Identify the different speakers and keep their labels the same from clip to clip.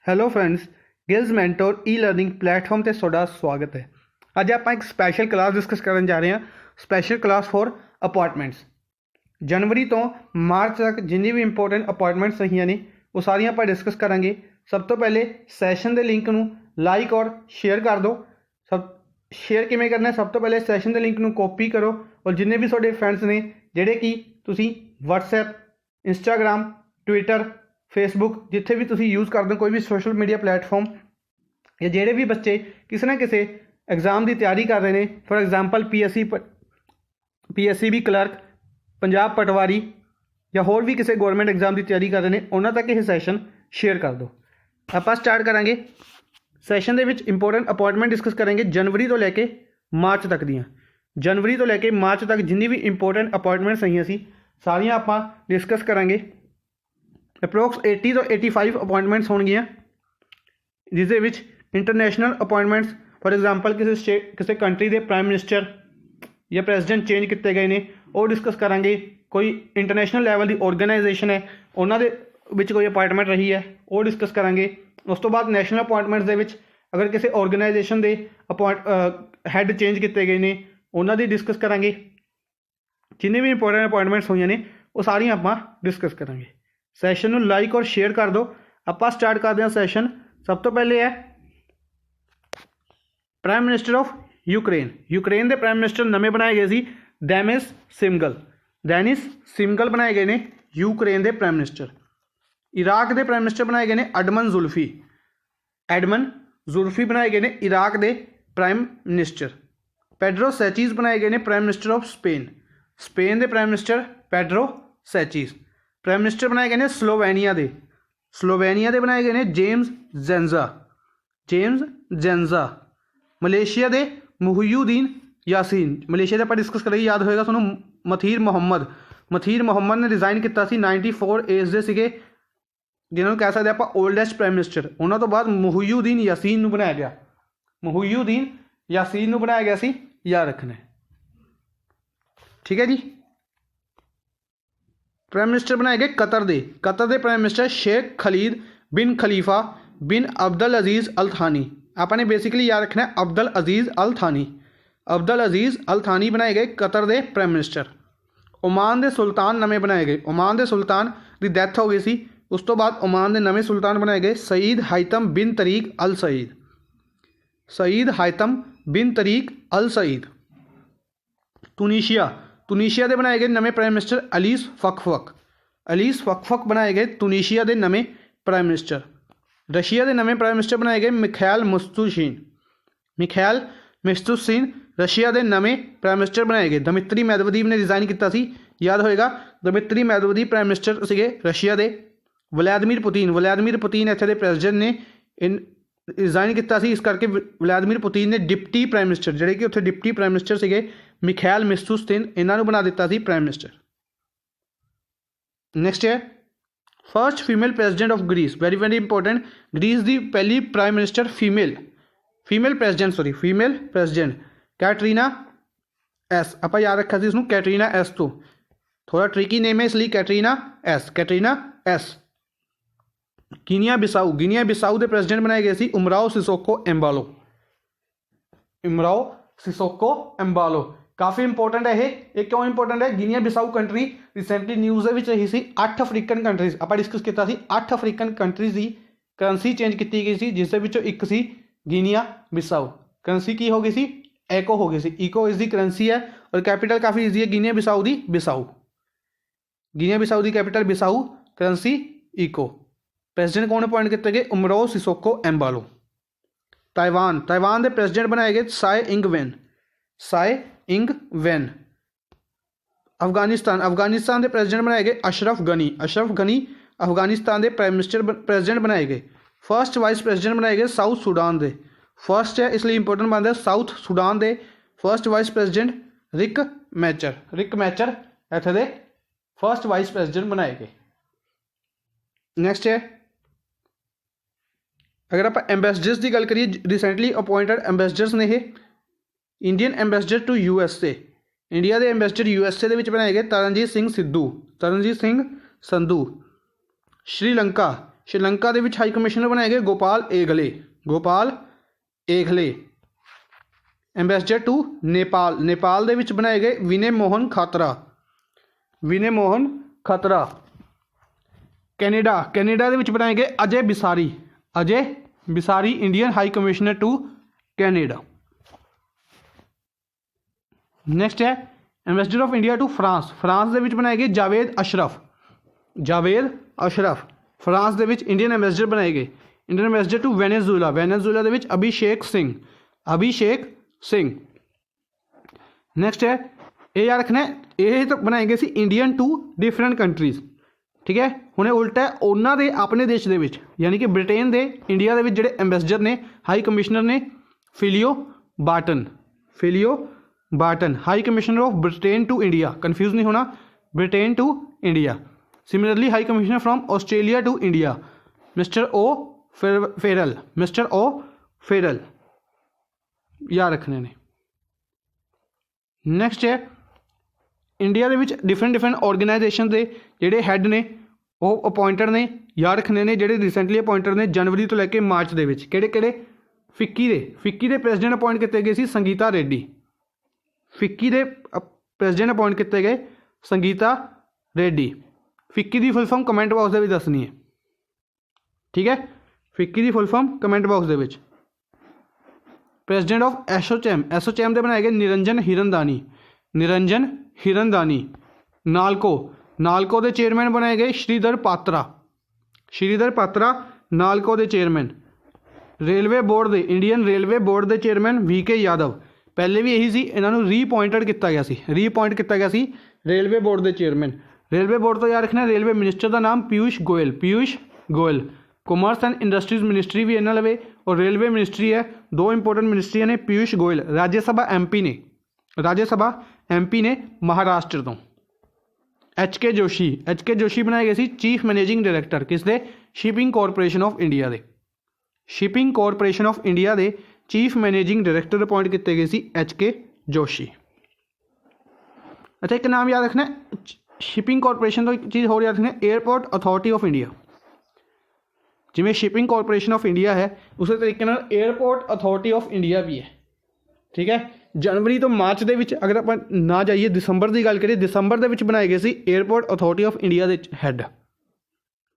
Speaker 1: Hello friends, ਗਿਲਜ਼ mentor ਈ learning platform ਤੇ ਤੁਹਾਡਾ ਸਵਾਗਤ ਹੈ। ਅੱਜ ਆਪਾਂ ਇੱਕ ਸਪੈਸ਼ਲ ਕਲਾਸ ਡਿਸਕਸ ਕਰਨ ਜਾ ਰਹੇ ਹਾਂ। Special class for appointments. ਜਨਵਰੀ ਤੋਂ ਮਾਰਚ ਤੱਕ ਜਿੰਨੀ ਵੀ ਇੰਪੋਰਟੈਂਟ ਅਪਾਇੰਟਮੈਂਟਸ ਰਹੀਆਂ ਨੇ ਉਹ ਸਾਰੀਆਂ ਆਪਾਂ ਡਿਸਕਸ ਕਰਾਂਗੇ। ਸਭ ਤੋਂ ਪਹਿਲੇ ਸੈਸ਼ਨ ਦੇ ਲਿੰਕ ਨੂੰ ਲਾਈਕ ਔਰ ਸ਼ੇਅਰ ਕਰ ਦਿਓ। ਸ਼ੇਅਰ ਕਿਵੇਂ ਕਰਨਾ? ਸਭ ਤੋਂ ਪਹਿਲੇ ਸੈਸ਼ਨ ਦੇ ਲਿੰਕ ਨੂੰ ਕਾਪੀ ਕਰੋ ਔਰ ਜਿੰਨੇ ਵੀ ਤੁਹਾਡੇ ਫਰੈਂਡਸ ਨੇ ਜਿਹੜੇ ਕਿ ਤੁਸੀਂ WhatsApp, Instagram, Twitter, फेसबुक जिथे भी तुसी यूज़ करते हो कोई भी सोशल मीडिया प्लेटफॉर्म या जेडे भी बच्चे किसी ना किसी एग्जाम की तैयारी कर रहे हैं, for example PSCB clerk, Punjab patwari या होर भी किसी गौरमेंट एग्जाम की तैयारी कर रहे हैं, उन्होंने तक यह सैशन शेयर कर दो। आप स्टार्ट करांगे सैशन के इंपोर्टेंट अपॉइंटमेंट डिस्कस करेंगे जनवरी तो लैके मार्च तक दियाँ। जनवरी तो लैके मार्च तक जिन्नी भी इंपोर्टेंट अपॉइंटमेंट्स आई सी सारियां आप डिस्कस करांगे। अप्रोक्स 80 तो 85 अपॉइंटमेंट्स होंगे, जिस इंटरनेशनल अपॉइंटमेंट्स फॉर एग्जाम्पल किसी कंट्री के प्राइम मिनिस्टर या प्रेजिडेंट चेंज किए गए हैं वो डिस्कस करांगे। कोई इंटरनेशनल लैवल की ऑर्गेनाइजेशन है उन्होंने कोई अपॉइंटमेंट रही है वो डिस्कस करांगे। उस तो बाद नैशनल अपॉइंटमेंट्स अगर किसी ऑर्गेनाइजेशन के हैड चेंज किए गए हैं उन्होंने डिस्कस करांगे। जिन्हें भी इंपोर्टेंट अपॉइंटमेंट्स हुई ने वो सारियां आप डिस्कस करांगे। सैशन को लाइक और शेयर कर दो। आप स्टार्ट करते हैं सैशन। सब तो पहले है prime minister of Ukraine. Ukraine के प्राइम मिनिस्टर नवे बनाए गए सी डेनिस सिमगल बनाए गए ने यूक्रेन के प्राइम मिनिस्टर। इराक के प्राइम मिनिस्टर बनाए गए ने एडमन जुल्फी बनाए गए ने इराक के प्राइम मिनिस्टर। पेड्रो सैचीज बनाए गए ने प्राइम मिनिस्टर ऑफ स्पेन के प्राइम मिनिस्टर पेड्रो सैचीज। प्राइम मिनिस्टर बनाए गए हैं स्लोवेनिया के बनाए गए हैं जेम्स जेंजा। मलेशिया के मुहियुद्दीन यासीन। मलेशिया का डिस्कस करेंगे, याद होएगा थोड़ा। मथीर मोहम्मद ने रिजाइन किया 94 एज के सीगे, जिन्होंने कह सकते आप ओल्डेस्ट प्राइम मिनिस्टर। उन्होंने तो बाद मुहियुद्दीन यासीन बनाया गया, बनाया गया सी, याद रखना है, ठीक है जी। प्राइम मिनिस्टर बनाए गए कतर के प्राइम मिनिस्टर शेख खलीद बिन खलीफा बिन अब्दुल अजीज़ अल थानी। आपने बेसिकली याद रखना है अब्दुल अजीज़ अल थानी बनाए गए कतर के प्राइम मिनिस्टर। ओमान के सुल्तान नवे बनाए गए। ओमान के सुल्तान की डैथ हो गई सी, उस तो बाद ओमान के नवे सुल्तान बनाए गए सईद हाइतम बिन तरीक अल सईद। तुनीशिया के बनाए गए नवे प्राइम मिनिस्टर अलीस फकफक बनाए गए तुनीशिया के नवे प्राइम मिनिस्टर। रशिया के नवे प्राइम मिनिस्टर बनाए गए मिखाइल मिशतुशिन रशिया के नवे प्राइम मिनिस्टर बनाए गए। दमित्री मेदवेदेव ने रिजाइन किया सी, याद होएगा। दमित्री मेदवेदेव प्राइम मिनिस्टर से रशिया के। व्लादिमीर पुतीन इत्थे दे प्रेजिडेंट ने रिजाइन किया सी, इस करके व्लादिमीर पुतीन ने डिप्टी प्राइम मिनिस्टर जिहड़े कि उत्थे डिप्टी प्राइम मिनिस्टर से मिखाइल मिशतुशिन इन्हों बना दिता सी प्राइम मिनिस्टर। नैक्सट है first female president of Greece. Very very important, Greece की पहली prime minister female president Katerina S. आप याद रखा सी इसनूं कैटरीना एस, तो थोड़ा ट्रिकी नेम है इसलिए कैटरीना एस। गिनिया बिसाऊ के प्रेजिडेंट बनाए गए सी उमराओ सिसोको एम्बालो। काफ़ी इंपोर्टेंट है ये क्यों इंपोर्टेंट है? Guinea Bissau country recently news रही सी 8 अफ्रीकन कंट्रीज आप डिस्कस किया 8 अफ्रीकन कंट्रीज की करंसी चेंज की गई सी, जिस एक सी गिनिया बिसाऊ। करंसी की हो गई सी एको हो गई सी। इको इसकी करंसी है और कैपिटल काफ़ी ईजी है गिनिया बिसाऊ की capital Bissau, currency Eco. President कौन अपॉइंट किए गए? Umaro Sissoco Embalo. ताइवान के प्रेजिडेंट बनाए गए साई इंग वेन। अफगानिस्तान के प्रेजिडेंट बनाए गए अशरफ गनी अफगानिस्तान के प्राइम मिनिस्टर प्रेजिडेंट बनाए गए। फर्स्ट वाइस प्रेजिडेंट बनाए गए साउथ सूडान के। फर्स्ट है इसलिए इंपोर्टेंट बनता है साउथ सूडान के फर्स्ट वाइस प्रेजिडेंट रिक मैचर इत्थे दे फर्स्ट वाइस प्रेजिडेंट बनाए गए। नैक्सट है अगर आप एंबेसडर्स की गल करिए, रिसेंटली अपॉइंटेड एंबेसडर्स ने ये Indian ambassador to USA। India के एंबेसडर USA के बनाए गए तरनजीत सिंह संधू। श्रीलंका श्रीलंका ਦੇ ਵਿੱਚ ਹਾਈ ਕਮਿਸ਼ਨਰ ਬਣਾਏ ਗਏ ਗੋਪਾਲ ਏਗਲੇ। ਐਂਬੈਸਡਰ ਟੂ ਨੇਪਾਲ ਦੇ ਵਿੱਚ ਬਣਾਏ ਗਏ ਵਿਨੇ ਮੋਹਨ ਖਤਰਾ। ਕੈਨੇਡਾ ਦੇ ਵਿੱਚ ਬਣਾਏ ਗਏ Ajay Bisaria Indian high commissioner to Canada. Next ਹੈ ambassador of India to France ਦੇ ਵਿੱਚ ਬਣਾਏ ਗਏ ਜਾਵੇਦ ਅਸ਼ਰਫ। ਫਰਾਂਸ ਦੇ ਵਿੱਚ ਇੰਡੀਅਨ ਐਂਬੈਸਡਰ ਬਣਾਏ ਗਏ। ਇੰਡੀਅਨ ਐਂਬੈਸਡਰ ਟੂ ਵੈਨੇਜ਼ੁਏਲਾ ਦੇ ਵਿੱਚ ਅਭਿਸ਼ੇਕ ਸਿੰਘ। ਨੈਕਸਟ ਹੈ ਇਹ ਯਾਦ ਰੱਖਣਾ, ਇਹ ਤਾਂ ਬਣਾਏ ਗਏ ਸੀ ਇੰਡੀਅਨ ਟੂ ਡਿਫਰੈਂਟ ਕੰਟਰੀਜ਼, ਠੀਕ ਹੈ। ਹੁਣ ਇਹ ਉਲਟਾ ਉਹਨਾਂ ਦੇ ਆਪਣੇ ਦੇਸ਼ ਦੇ ਵਿੱਚ, ਯਾਨੀ ਕਿ ਬ੍ਰਿਟੇਨ ਦੇ ਇੰਡੀਆ ਦੇ ਵਿੱਚ ਜਿਹੜੇ ਐਂਬੈਸਡਰ ਨੇ, ਹਾਈ ਕਮਿਸ਼ਨਰ ਨੇ Philip Barton, high commissioner of Britain to India, confuse ਨਹੀਂ ਹੋਣਾ, Britain to India. Similarly high commissioner from Australia to India mister O Farrell ਯਾਦ ਰੱਖਣੇ ਨੇ। ਨੈਕਸਟ ਹੈ ਇੰਡੀਆ ਦੇ ਵਿੱਚ ਡਿਫਰੈਂਟ ਆਰਗੇਨਾਈਜੇਸ਼ਨ ਦੇ ਜਿਹੜੇ ਹੈੱਡ ਨੇ ਉਹ ਅਪੋਇੰਟਡ ਨੇ, ਯਾਦ ਰੱਖਣੇ ਨੇ, ਜਿਹੜੇ ਰੀਸੈਂਟਲੀ ਅਪੋਇੰਟਡ ਨੇ ਜਨਵਰੀ ਤੋਂ ਲੈ ਕੇ ਮਾਰਚ ਦੇ ਵਿੱਚ। ਕਿਹੜੇ ਫਿੱਕੀ ਦੇ ਪ੍ਰੈਜ਼ੀਡੈਂਟ ਅਪੋਇੰਟ ਕੀਤੇ ਗਏ ਸੀ ਸੰਗੀਤਾ ਰੈਡੀ। ਫਿੱਕੀ ਦੇ ਪ੍ਰੈਜ਼ੀਡੈਂਟ ਅਪੋਇੰਟ ਕੀਤੇ ਗਏ ਸੰਗੀਤਾ ਰੈਡੀ। ਫਿੱਕੀ ਦੀ ਫੁੱਲ ਫਾਰਮ ਕਮੈਂਟ ਬਾਕਸ ਦੇ ਵਿੱਚ ਦੱਸਣੀ ਹੈ, ਠੀਕ ਹੈ। ਫਿੱਕੀ ਦੀ ਫੁੱਲ ਫਾਰਮ ਕਮੈਂਟ ਬਾਕਸ ਦੇ ਵਿੱਚ। ਪ੍ਰੈਜ਼ੀਡੈਂਟ ਆਫ ਐਸੋਚੈਮ ਦੇ ਬਣਾਏ ਗਏ ਨਿਰੰਜਨ ਹੀਰਨਦਾਨੀ। ਨਾਲਕੋ ਦੇ ਚੇਅਰਮੈਨ ਬਣਾਏ ਗਏ ਸ਼੍ਰੀਧਰ ਪਾਤਰਾ ਨਾਲਕੋ ਦੇ ਚੇਅਰਮੈਨ। ਇੰਡੀਅਨ ਰੇਲਵੇ ਬੋਰਡ ਦੇ ਚੇਅਰਮੈਨ VK ਯਾਦਵ। ਪਹਿਲੇ ਵੀ ਇਹੀ ਸੀ, ਇਹਨਾਂ ਨੂੰ ਰੀਅਪੋਇੰਟ ਕੀਤਾ ਗਿਆ ਸੀ ਰੇਲਵੇ ਬੋਰਡ ਦੇ ਚੇਅਰਮੈਨ। ਰੇਲਵੇ ਬੋਰਡ ਤੋਂ ਯਾਦ ਰੱਖਣਾ ਰੇਲਵੇ ਮਿਨਿਸਟਰ ਦਾ ਨਾਮ Piyush Goyal. Commerce and industries ministry ਵੀ ਇਹਨਾਂ ਲਵੇ ਔਰ ਰੇਲਵੇ ਮਿਨਿਸਟਰੀ ਹੈ। ਦੋ ਇੰਪੋਰਟੈਂਟ ਮਿਨਿਸਟਰੀਆਂ ਨੇ। ਪੀਯੂਸ਼ ਗੋਇਲ ਰਾਜ ਸਭਾ MP ਨੇ ਮਹਾਰਾਸ਼ਟਰ ਤੋਂ। HK ਜੋਸ਼ੀ ਬਣਾਏ ਗਏ ਸੀ ਚੀਫ ਮੈਨੇਜਿੰਗ ਡਾਇਰੈਕਟਰ ਕਿਸ ਦੇ? ਸ਼ਿਪਿੰਗ ਕਾਰਪੋਰੇਸ਼ਨ ਆਫ ਇੰਡੀਆ ਦੇ ਚੀਫ ਮੈਨੇਜਿੰਗ ਡਾਇਰੈਕਟਰ ਅਪੋਇੰਟ ਕੀਤੇ ਗਏ ਸੀ HK ਜੋਸ਼ੀ। ਅੱਛਾ, ਇੱਕ ਨਾਮ ਯਾਦ ਰੱਖਣਾ ਸ਼ਿਪਿੰਗ ਕਾਰਪੋਰੇਸ਼ਨ ਤੋਂ, ਇੱਕ ਚੀਜ਼ ਹੋਰ ਯਾਦ ਰੱਖਣਾ ਏਅਰਪੋਰਟ ਅਥਾਰਟੀ ਆਫ ਇੰਡੀਆ। ਜਿਵੇਂ ਸ਼ਿਪਿੰਗ ਕਾਰਪੋਰੇਸ਼ਨ ਆਫ ਇੰਡੀਆ ਹੈ ਉਸੇ ਤਰੀਕੇ ਨਾਲ ਏਅਰਪੋਰਟ ਅਥਾਰਟੀ ਆਫ ਇੰਡੀਆ ਵੀ ਹੈ, ਠੀਕ ਹੈ। ਜਨਵਰੀ ਤੋਂ ਮਾਰਚ ਦੇ ਵਿੱਚ ਅਗਰ ਆਪਾਂ ਨਾ ਜਾਈਏ, ਦਸੰਬਰ ਦੀ ਗੱਲ ਕਰੀਏ, ਦਸੰਬਰ ਦੇ ਵਿੱਚ ਬਣਾਏ ਗਏ ਸੀ ਏਅਰਪੋਰਟ ਅਥਾਰਟੀ ਆਫ ਇੰਡੀਆ ਦੇ ਹੈੱਡ,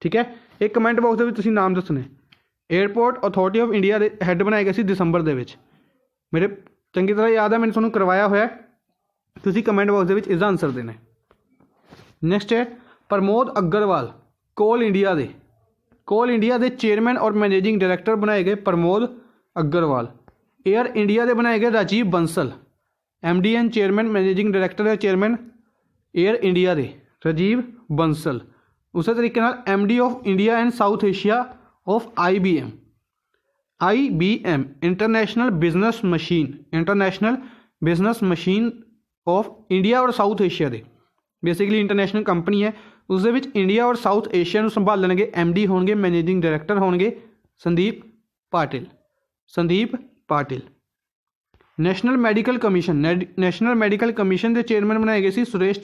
Speaker 1: ਠੀਕ ਹੈ। ਇਹ ਕਮੈਂਟ ਬਾਕਸ ਦੇ ਵਿੱਚ ਤੁਸੀਂ ਨਾਮ ਦੱਸਣੇ। ਏਅਰਪੋਰਟ ਅਥਾਰਟੀ ਆਫ ਇੰਡੀਆ ਦੇ ਹੈੱਡ ਬਣਾਏ ਗਏ ਸੀ ਦਸੰਬਰ ਦੇ ਵਿੱਚ। ਮੇਰੇ ਚੰਗੀ ਤਰ੍ਹਾਂ ਯਾਦ ਹੈ, ਮੈਨੂੰ ਤੁਹਾਨੂੰ ਕਰਵਾਇਆ ਹੋਇਆ, ਤੁਸੀਂ ਕਮੈਂਟ ਬਾਕਸ ਦੇ ਵਿੱਚ ਇਸਦਾ ਆਨਸਰ ਦੇਣਾ। ਨੈਕਸਟ ਹੈ ਪ੍ਰਮੋਦ ਅਗਰਵਾਲ। ਕੋਲ ਇੰਡੀਆ ਦੇ ਚੇਅਰਮੈਨ ਔਰ ਮੈਨੇਜਿੰਗ ਡਾਇਰੈਕਟਰ ਬਣਾਏ ਗਏ ਪ੍ਰਮੋਦ ਅਗਰਵਾਲ। ਏਅਰ ਇੰਡੀਆ ਦੇ ਬਣਾਏ ਗਏ Rajiv Bansal. MDN chairman, managing director ਹੈ ਚੇਅਰਮੈਨ ਏਅਰ ਇੰਡੀਆ ਦੇ ਰਾਜੀਵ ਬੰਸਲ। ਉਸੇ ਤਰੀਕੇ ਨਾਲ MD of India and south Asia of IBM international business machine of India ਔਰ ਸਾਊਥ ਏਸ਼ੀਆ ਦੇ, ਬੇਸਿਕਲੀ ਇੰਟਰਨੈਸ਼ਨਲ ਕੰਪਨੀ ਹੈ। ਉਸ ਦੇ ਵਿੱਚ ਇੰਡੀਆ ਔਰ ਸਾਊਥ ਏਸ਼ੀਆ ਨੂੰ ਸੰਭਾਲਣਗੇ MD ਹੋਣਗੇ, ਮੈਨੇਜਿੰਗ ਡਾਇਰੈਕਟਰ ਹੋਣਗੇ Sandeep Patil. National medical commission ਦੇ ਚੇਅਰਮੈਨ ਬਣਾਏ ਗਏ ਸੀ Suresh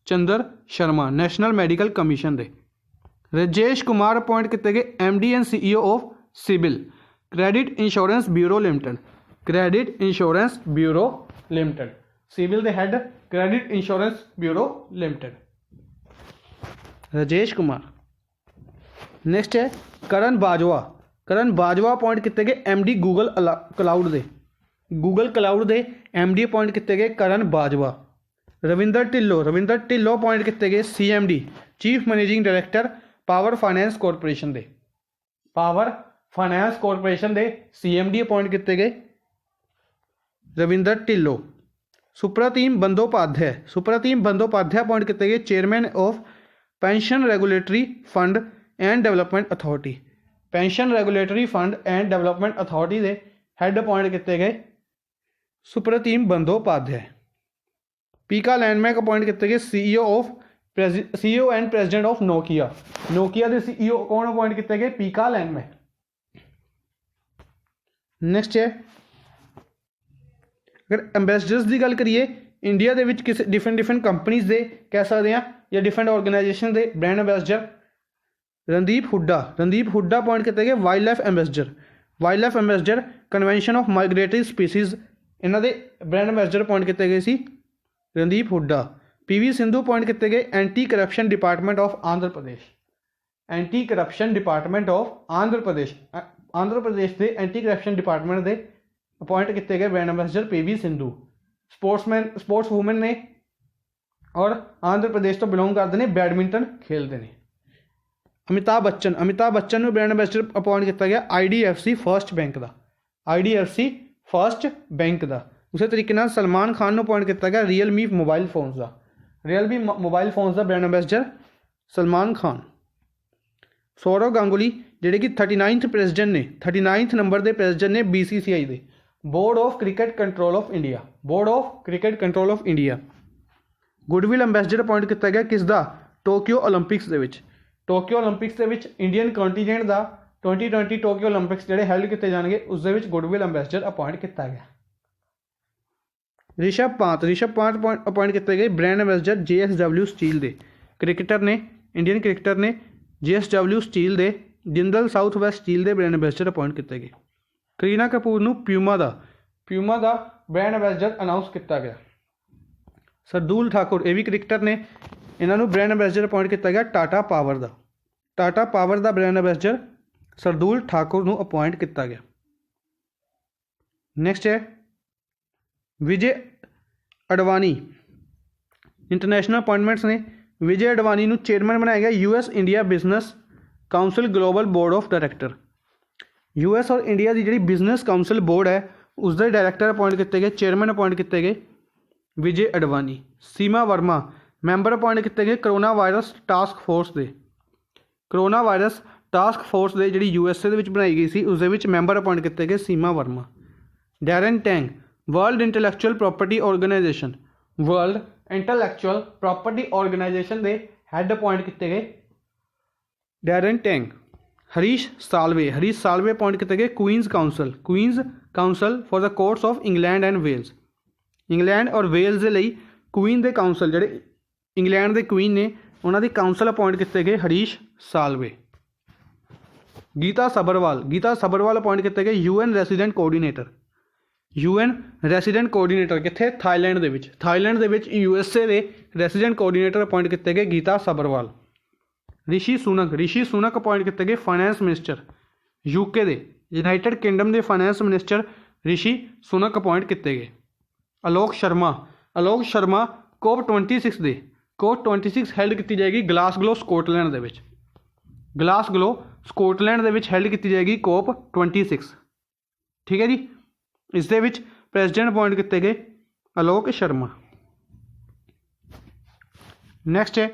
Speaker 1: Chandra Sharma national medical commission ਦੇ। ਰਾਜੇਸ਼ ਕੁਮਾਰ ਅਪੋਇੰਟ ਕੀਤੇ ਗਏ MD and CEO of civil credit insurance bureau limited. Civil ਦੇ head credit insurance bureau limited, Rajesh Kumar. Next ਹੈ ਕਰਨ ਬਾਜਵਾ ਅਪੋਇੰਟ ਕੀਤੇ ਗਏ MD ਗੂਗਲ ਕਲਾਊਡ ਦੇ MD ਅਪੋਇੰਟ ਕੀਤੇ ਗਏ ਕਰਨ ਬਾਜਵਾ। ਰਵਿੰਦਰ ਢਿੱਲੋਂ ਅਪੋਇੰਟ ਕੀਤੇ ਗਏ CMD chief managing director power finance corporation ਦੇ CMD ਅਪੋਇੰਟ ਕੀਤੇ ਗਏ ਰਵਿੰਦਰ ਢਿੱਲੋਂ। ਸੁਪ੍ਰਤੀਮ ਬੰਦੋਪਾਧਿਆਏ ਅਪੋਇੰਟ ਕੀਤੇ ਗਏ chairman of pension regulatory fund and development authority ਦੇ ਹੈੱਡ ਅਪੋਇੰਟ ਕੀਤੇ ਗਏ ਸੁਪ੍ਰਤੀਮ ਬੰਦੋਪਾਧਿਆਏ। ਪੀਕਾ ਲੈਂਡਮੈਕ ਅਪੋਇੰਟ ਕੀਤੇ ਗਏ CEO and president of Nokia ਦੇ CEO ਕੌਣ ਅਪੋਇੰਟ ਕੀਤੇ ਗਏ? ਪੀਕਾ ਲੈਂਡਮੈਕ। ਨੈਕਸਟ ਹੈ ਅਗਰ ਐਂਬੈਸਡਰਸ ਦੀ ਗੱਲ ਕਰੀਏ ਇੰਡੀਆ ਦੇ ਵਿੱਚ ਕਿਸੇ ਡਿਫਰੈਂਟ ਕੰਪਨੀਜ਼ ਦੇ ਕਹਿ ਸਕਦੇ ਹਾਂ ਜਾਂ ਡਿਫਰੈਂਟ ਆਰਗੇਨਾਈਜੇਸ਼ਨ ਦੇ brand ambassador Randeep Hooda appoint किए गए wildlife ambassador convention of migratory species इन्हों के ब्रांड एंबेसडर अपॉइंट किए गए सी रणदीप हुड्डा। PV सिंधु अपॉइंट किए गए anti corruption department of Andhra Pradesh के एंटी करप्शन डिपार्टमेंट के अपॉइंट किए गए brand ambassador PV Sindhu. Sports women ने और आंध्र प्रदेश तो बिलोंग करते हैं, बैडमिंटन खेलते हैं। अमिताभ बच्चन में ब्रांड एंबेसडर अपॉइंट किया गया IDFC फर्स्ट बैंक का। उस तरीके सलमान खान को अपॉइंट किया गया रियलमी मोबाइल फोन्स का ब्रांड एंबेसडर सलमान खान। सौरव गांगुली जिहड़े कि 39th नंबर के प्रेजिडेंट ने BCCI के board of cricket control of India. Goodwill ambassador appoint किया गया किसका टोक्यो ओलंपिक्स इंडियन कॉन्टीजेंट का 2020 टोक्यो ओलंपिक्स जो हेल्ड किए जाएंगे उस गुडविल अंबैसडर अपॉइंट किया गया। ऋषभ पंत अपॉइंट किए गए ब्रांड एंबेसडर JSW स्टील के इंडियन क्रिकेटर ने JSW स्टील के जिंदल साउथ वैस्ट स्टील के ब्रांड एंबेसडर अपॉइंट किए गए। करीना कपूर को प्यूमा का ब्रांड एंबेसडर अनाउंस किया गया। सरदूल ठाकुर ये भी क्रिकेटर ने, इन्होंने ब्रांड एंबेसडर अपॉइंट किया गया टाटा पावर का ब्रांड एंबेसडर सरदूल ठाकुर को अपॉइंट किया गया। नैक्सट है विजय अडवाणी। इंटरनेशनल अपॉइंटमेंट्स ने विजय अडवाणी को चेयरमैन बनाया गया US India business council global board of director. US और इंडिया की जी बिजनेस काउंसिल बोर्ड है उसके डायरैक्टर अपॉइंट किए गए, चेयरमैन अपॉइंट किए गए विजय अडवाणी। सीमा वर्मा मैंबर अपॉइंट किए गए कोरोना वायरस टास्क फोर्स के जी USA बनाई गई सी उस मैंबर अपॉइंट किए गए Seema Verma. Darren Tang world intellectual property organisation के हैड अपॉइंट किए गए Darren Tang. Harish Salve appoint किए गए queen's counsel for the courts of England and Wales. England और वेल्स के लिए क्वीन के काउंसल जोड़े इंग्लैंड के क्वीन ने उन्होंने काउंसल अपॉइंट किए गए हरीश सालवे। गीता सबरवाल अपॉइंट किए गए UN रेसीडेंट कोऑर्डिनेटर कितने थाईलैंड के USA के रेसीडेंट कोऑर्डिनेटर अपॉइंट किए गए गीता सबरवाल। ऋषि सुनक अपॉइंट किए गए फाइनैंस मिनिस्टर UK के यूनाइटेड किंगडम के finance minister Rishi Sunak appoint किए गए। आलोक शर्मा COP26 हेल्ड की जाएगी ग्लासगो स्कॉटलैंड हेल्ड की जाएगी COP26। ठीक है जी। इस प्रेजिडेंट अपॉइंट किए गए आलोक शर्मा। नैक्सट है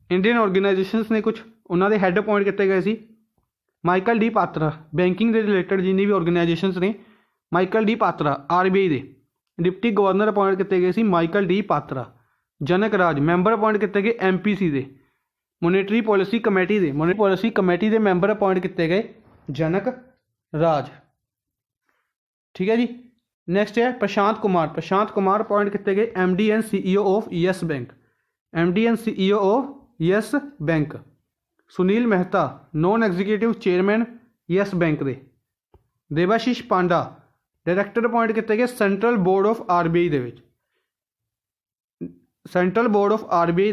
Speaker 1: इंडियन ऑर्गेनाइजेशंस ने कुछ उन्होंने हैड अपॉइंट किए गए सी माइकल डी पात्रा बैंकिंग के रिलेटेड जिन्नी भी ऑर्गेनाइजेशंस ने माइकल डी पात्रा RBI के डिप्टी गवर्नर अपॉइंट किए गए सी माइकल डी पात्रा। जनक राज मैंबर अपॉइंट किए गए MPC के मोनेटरी पॉलिसी कमेटी के मैंबर अपॉइंट किए गए जनक राज। ठीक है जी। नैक्सट है प्रशांत कुमार अपॉइंट किए गए MD and CEO of yes bank. Sunil Mehta non executive chairman yes bank के। देवाशीष पांडा डायरैक्टर अपॉइंट किए गए सेंट्रल बोर्ड ऑफ RBI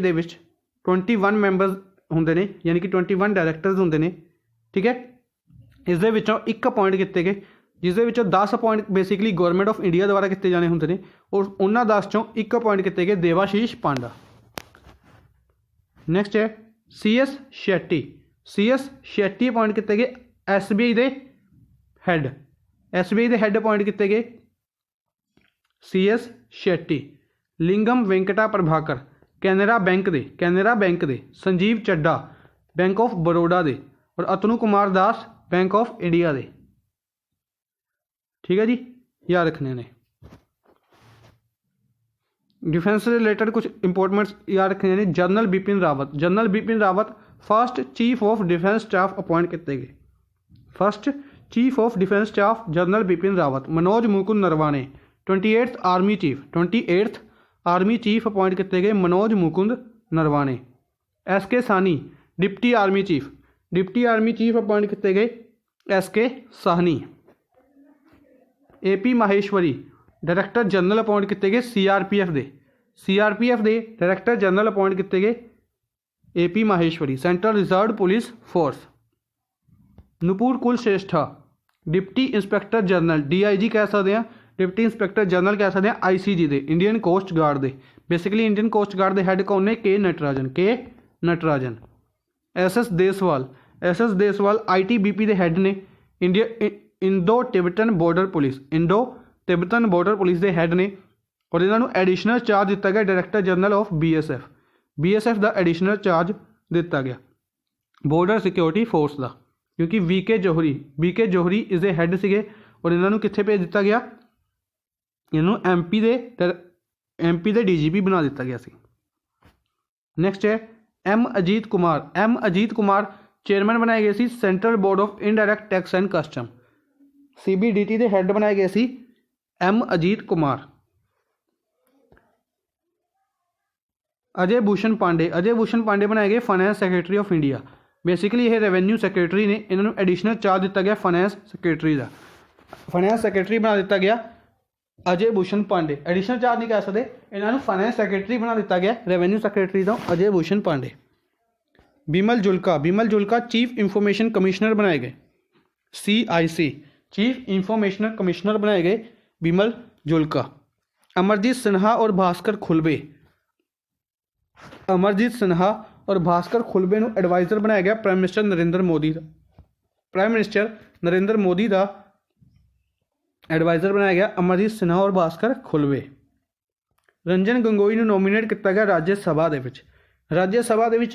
Speaker 1: के 21 मैंबरस होंगे ने यानी कि 21 डायरैक्टर्स होंगे ने। ठीक है। इस एक अपॉइंट किए गए जिस 10 appoint basically government of India द्वारा किए जाने होंगे ने और उन्होंने 10 चों एक अपॉइंट किए गए देवाशीष पांडा। नैक्सट है CS शेट्टी अपॉइंट किए गए SBI के हैड अपॉइंट किए गए CS शेट्टी। लिंगम वेंकटा प्रभाकर कैनरा बैंक के। संजीव चड्डा बैंक ऑफ बड़ौदा के और अतनु Kumar Das bank of India के। ठीक है जी। याद रखने ने डिफेंस से रिलेटेड कुछ इंपोर्टेंट्स याद रखने ने। General Bipin Rawat first chief of defence staff appoint किए गए। General Bipin Rawat. Manoj Mukund Naravane 28th army chief appoint किए गए Manoj Mukund Naravane. SK Saini deputy army deputy army chief appoint किए गए SK Sahni. AP Maheshwari director general appoint किए गए CRPF दे डायरैक्टर जनरल अपॉइंट किए गए AP Maheshwari. Central reserve police force. Nupur Kulshrestha deputy inspector general DIG कह सकते हैं, डिप्टी इंस्पैक्टर जनरल कह सकते हैं ICG दे इंडियन कोस्ट गार्ड दे। बेसिकली इंडियन कोस्ट गार्ड दे हैड कौन ने? K Natarajan. SS Deswal ITBP दे हैड ने। इंडो तिब्बतन बॉर्डर पुलिस दे हैड ने और इन्होंने एडिशनल चार्ज दिता गया डायरैक्टर जनरल ऑफ BSF का एडिशनल चार्ज दिता गया बॉर्डर सिक्योरिटी फोर्स का, क्योंकि VK जोहरी इस हैड से और इन्होंने कित्थे भेज दिता गया? इन्होंने MP दे DGP बना दिता गया सी। नैक्सट है M अजीत कुमार चेयरमैन बनाए गए सी central board of indirect tax and custom. CBDT के हैड बनाए गए सी M अजीत कुमार। अजय भूषण पांडे बनाए गए finance secretary of India. Basically ये रेवेन्यू सैकटरी ने, इन्होंने एडिशनल चार्ज दिता गया फाइनेंस सैकटरी का। फाइनेंस सैकटरी बना दिता गया अजय भूषण पांडे। एडिशनल चार्ज नहीं कह सकते, इन्होंने फाइनेंस सैकटरी बना दिता गया रेवेन्यू सैकटरी का Ajay Bhushan Pandey. Bimal Julka chief information commissioner बनाए गए CIC चीफ इंफॉर्मेशन कमिश्नर बनाए गए बिमल जुल्का। अमरजीत सिन्हा और भास्कर खुलबे नूं एडवाइजर बनाया गया प्राइम मिनिस्टर नरेंद्र मोदी का एडवाइजर बनाया गया अमरजीत सिन्हा और भास्कर खुलबे। रंजन गंगोई नूं नोमीनेट किया गया राज्य सभा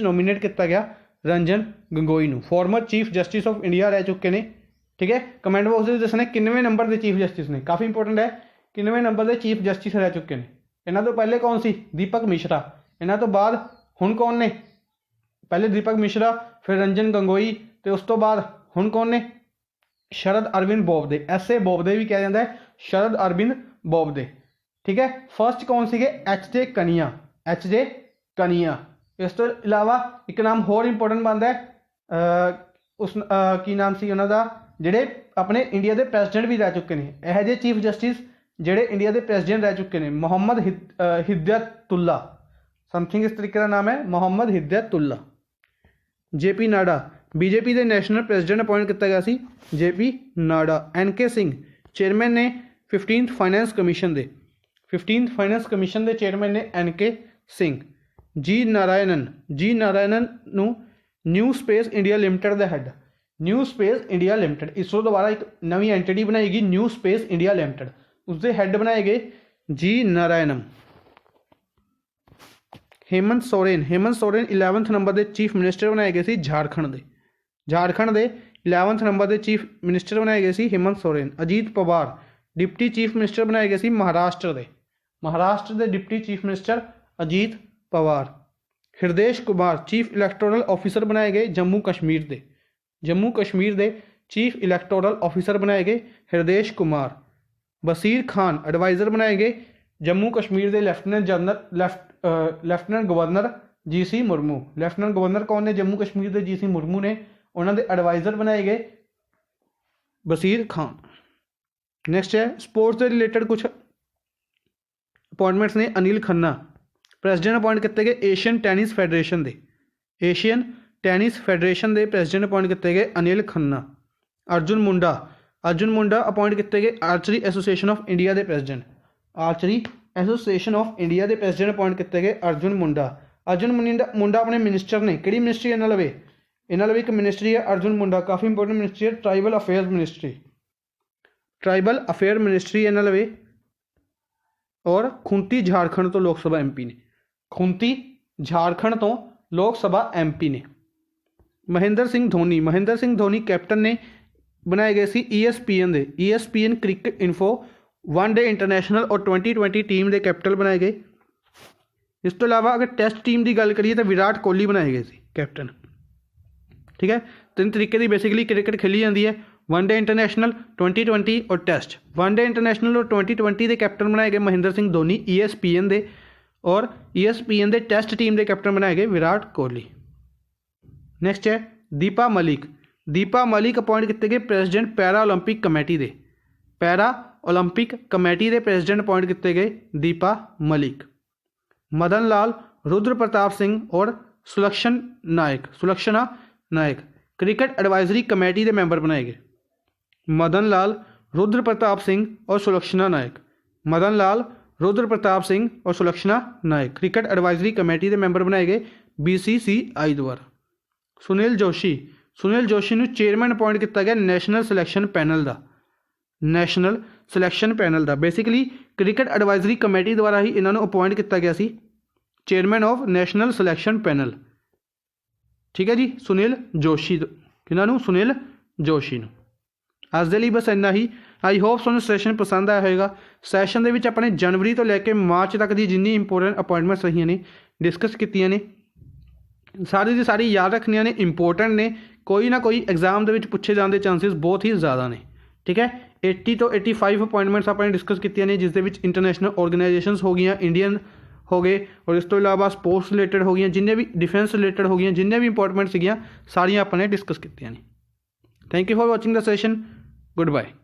Speaker 1: नोमीनेट किया गया रंजन गंगोई नूं। Former chief justice of India रह चुके हैं। ठीक है, कमेंट बॉक्स में दसना किन्नवें नंबर के चीफ जस्टिस ने, काफ़ी इंपोर्टेंट है, किन्नवें नंबर के चीफ जस्टिस रह चुके हैं। इन्हों तो पहले कौन सी? दीपक मिश्रा। इन्हों तो बाद हुण कौन ने? पहले दीपक मिश्रा, फिर रंजन गंगोई, तो उस तो बाद हुण कौन ने? शरद अरविंद बोबडे। SA बोबडे भी कहा जाता है, शरद अरविंद बोबडे। ठीक है, फर्स्ट कौन सी? HJ कनिया। इस तो इलावा एक नाम होर इंपोर्टेंट बनता है, उस की नाम से उन्होंने ਜਿਹੜੇ अपने इंडिया के प्रेसिडेंट भी रह चुके हैं। यह जे चीफ जस्टिस ਜਿਹੜੇ इंडिया के प्रेसिडेंट रह चुके हैं, मोहम्मद हिदायतुल्ला समथिंग इस तरीके का नाम है, मोहम्मद हिदायतुल्ला। JP नाडा BJP के नैशनल प्रेसिडेंट अपॉइंट किया गया सी JP Nadda. NK Singh chairman ने 15th फाइनेंस कमीशन के चेयरमैन ने NK Singh. G Narayanan new space India limited का head. New space India limited ISRO दोबारा एक नवी एंटिटी बनाएगी न्यू स्पेस इंडिया लिमिटेड, उसके हैड बनाए गए G नारायणन। हेमंत सोरेन 11वें नंबर के चीफ मिनिस्टर बनाए गए झारखंड के 11वें नंबर के चीफ मिनिस्टर बनाए गए Hemant Soren. Ajit Pawar deputy chief minister बनाए गए महाराष्ट्र के deputy chief minister Ajit Pawar. Hridesh Kumar chief electoral officer बनाए गए जम्मू कश्मीर के चीफ इलैक्टोरल ऑफिसर बनाए गए हृदेश कुमार। बसीर खान एडवाइज़र बनाए गए जम्मू कश्मीर के lieutenant governor GC Murmu. Lieutenant governor कौन ने? जम्मू कश्मीर के GC मुर्मू ने, उन्होंने एडवाइज़र बनाए गए बसीर खान। नैक्सट है स्पोर्ट्स के रिलेटेड कुछ अपॉइंटमेंट्स ने। अनिल खन्ना प्रेसिडेंट अपॉइंट किए गए एशियन टैनिस फैडरेशन के प्रेसिडेंट अपॉइंट किए गए अनिल खन्ना। अर्जुन मुंडा अपॉइंट किए गए आर्चरी एसोसीएशन ऑफ इंडिया के प्रेसिडेंट अपॉइंट किए गए अर्जुन मुंडा अपने मिनिस्टर ने कि मिनिस्ट्री इन्होंने लवे एक मिनिस्ट्री है अर्जुन मुंडा, काफ़ी इंपोर्टेंट मिनिस्ट्री है, ट्राइबल अफेयर मिनिस्ट्री इन्होंने लवे। और खुंती झारखंड तो लोकसभा MP ने। महेंद्र सिंह धोनी कैप्टन ने बनाए गए सी ESPN cricket info one day international और 2020 टीम के कैप्टन बनाए गए। इस तो इलावा अगर टेस्ट टीम की गल करिए तो विराट कोहली बनाए गए कैप्टन। ठीक है, 3 तरीके की बेसिकली क्रिकेट खेली जाती है, वनडे इंटरनेशनल 2020 और टेस्ट। वनडे इंटरनेशनल और 2020 के कैप्टन बनाए गए महेंद्र सिंह धोनी ESPN के, और ESPN के टेस्ट टीम के कैप्टन बनाए गए विराट कोहली। नैक्सट है दीपा मलिक अपॉइंट किए गए प्रेसिडेंट पैरा ओलंपिक कमेटी के प्रेसिडेंट अपॉइंट किए गए दीपा मलिक। मदन लाल रुद्र प्रताप सिंह और सुलक्षणा नायक क्रिकेट एडवाइजरी कमेटी के मैंबर बनाए गए। मदन लाल रुद्र प्रताप सिंह और सुलक्षणा नायक क्रिकेट एडवाइजरी कमेटी के मैंबर बनाए गए BCCI द्वारा। सुनील जोशी ਨੂੰ चेयरमैन अपॉइंट किया गया नैशनल सिलैक्शन पैनल का। बेसिकली क्रिकेट एडवाइजरी कमेटी द्वारा ही इन्होंने अपॉइंट किया गया सी chairman of national selection panel. ठीक है जी, सुनील जोशी ਨੂੰ। ਅੱਜ ਦੇ ਲਈ ਬਸ ਇੰਨਾ ਹੀ। आई होप ਤੁਹਾਨੂੰ ਸੈਸ਼ਨ ਪਸੰਦ ਆਇਆ ਹੋਵੇਗਾ। ਸੈਸ਼ਨ ਦੇ ਵਿੱਚ ਆਪਣੇ ਜਨਵਰੀ ਤੋਂ ਲੈ ਕੇ ਮਾਰਚ ਤੱਕ ਦੀ ਜਿੰਨੀ ਇੰਪੋਰਟੈਂਟ ਅਪਾਇੰਟਮੈਂਟਸ ਰਹੀਆਂ ਨੇ ਡਿਸਕਸ ਕੀਤੀਆਂ ਨੇ, ਸਾਰੀ ਦੀ ਸਾਰੀ ਯਾਦ ਰੱਖਣੀਆਂ ਨੇ, ਇੰਪੋਰਟੈਂਟ ਨੇ। ਕੋਈ ਨਾ ਕੋਈ ਐਗਜ਼ਾਮ ਦੇ ਵਿੱਚ ਪੁੱਛੇ ਜਾਣ ਦੇ ਚਾਂਸਿਸ ਬਹੁਤ ਹੀ ਜ਼ਿਆਦਾ ਨੇ। ਠੀਕ ਹੈ, 80 ਤੋਂ 85 ਅਪਾਇੰਟਮੈਂਟਸ ਆਪਾਂ ਨੇ ਡਿਸਕਸ ਕੀਤੀਆਂ ਨੇ, ਜਿਸ ਦੇ ਵਿੱਚ ਇੰਟਰਨੈਸ਼ਨਲ ਆਰਗੇਨਾਈਜੇਸ਼ਨਸ ਹੋ ਗਈਆਂ, ਇੰਡੀਅਨ ਹੋ ਗਏ, ਔਰ ਇਸ ਤੋਂ ਇਲਾਵਾ ਸਪੋਰਟਸ ਰਿਲੇਟਡ ਹੋ ਗਈਆਂ, ਜਿੰਨੇ ਵੀ ਡਿਫੈਂਸ ਰਿਲੇਟਡ ਹੋ ਗਈਆਂ, ਜਿੰਨੇ ਵੀ ਇੰਪੋਰਟੈਂਟ ਸੀਗੀਆਂ ਸਾਰੀਆਂ ਆਪਾਂ ਨੇ ਡਿਸਕਸ ਕੀਤੀਆਂ ਨੇ। Thank you for watching the session. Good bye.